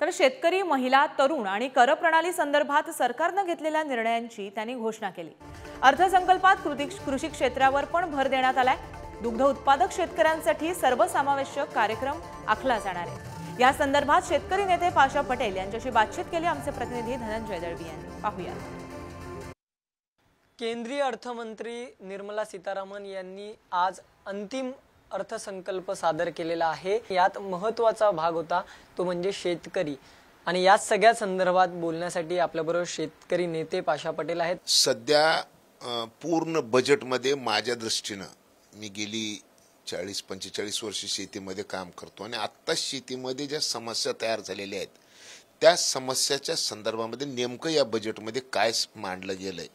तर शेतकरी, महिला, तरुण आणि कर प्रणाली संदर्भात सरकारने घेतलेल्या निर्णयांची त्यांनी घोषणा केली। अर्थसंकल्पात कृषी क्षेत्रावर पण भर देण्यात आलाय। दुग्ध उत्पादक शेतकऱ्यांसाठी सर्वसमावेशक कार्यक्रम आखला जाणार आहे। या संदर्भात शेतकरी नेते पाशा पटेल यांच्याशी बातचीत केली आमचे प्रतिनिधी धनंजय दळवी यांनी। पाहूया। केंद्रीय अर्थमंत्री निर्मला सीतारामन यांनी आज अंतिम अर्थसंकल्प सादर केलेला आहे। यात महत्त्वाचा भाग होता तो म्हणजे शेतकरी, आणि या सगळ्या संदर्भात बोलण्यासाठी आपल्याबरोबर शेतकरी नेते पाशा पटेल आहेत। सध्या पूर्ण बजेटमध्ये माझ्या दृष्टीने मी गेली 40-45 वर्ष शेतीमध्ये काम करतो आणि आता शेतीमध्ये ज्या समस्या तयार झालेल्या आहेत त्या समस्याच्या संदर्भामध्ये नेमकं या बजेटमध्ये काय मांडलं गेलंय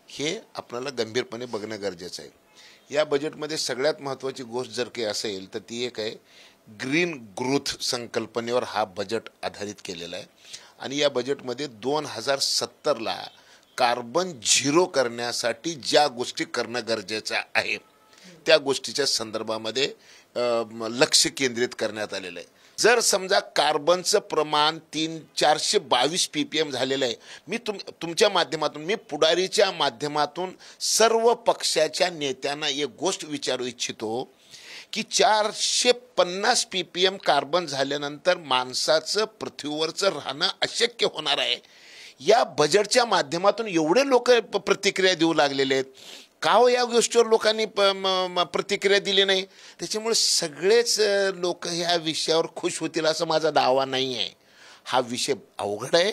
हे आपल्याला गंभीरपणे बघणं गरजेचं आहे। या बजेटमध्ये सगळ्यात महत्त्वाची गोष्ट जर काही असेल तर ती एक आहे, ग्रीन ग्रोथ संकल्पनेवर हा बजेट आधारित केलेला आहे। आणि या बजेटमध्ये 2070 ला कार्बन झिरो करण्यासाठी ज्या गोष्टी करणं गरजेचं आहे त्या गोष्टीच्या संदर्भामध्ये लक्ष केंद्रित करण्यात आलेलं आहे। जर समजा कार्बनचं प्रमाण 422 ppm झालेलं आहे, मी तुमच्या माध्यमातून, मी पुढारीच्या माध्यमातून सर्व पक्षाच्या नेत्यांना एक गोष्ट विचारू इच्छितो की 450 ppm कार्बन झाल्यानंतर माणसाचं पृथ्वीवरचं राहणं अशक्य होणार आहे। या बजेटच्या माध्यमातून एवढे लोक प्रतिक्रिया देऊ लागलेले आहेत, का हो या गोष्टीवर लोकांनी प्रतिक्रिया दिली नाही? त्याच्यामुळे सगळेच लोक ह्या विषयावर खुश होतील असं माझा दावा नाही आहे। हा विषय अवघड आहे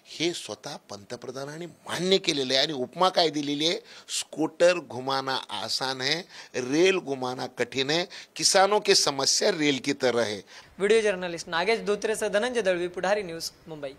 हे स्वतः पंतप्रधानांनी मान्य केलेलं आहे। आणि उपमा काय दिलेली आहे, स्कूटर घुमाना आसान है, रेल घुमाना कठिन है, किसानों की समस्या रेल की तरह है। व्हिडिओ जर्नलिस्ट नागेश धोत्रेसह धनंजय दळवी, पुढारी न्यूज, मुंबई।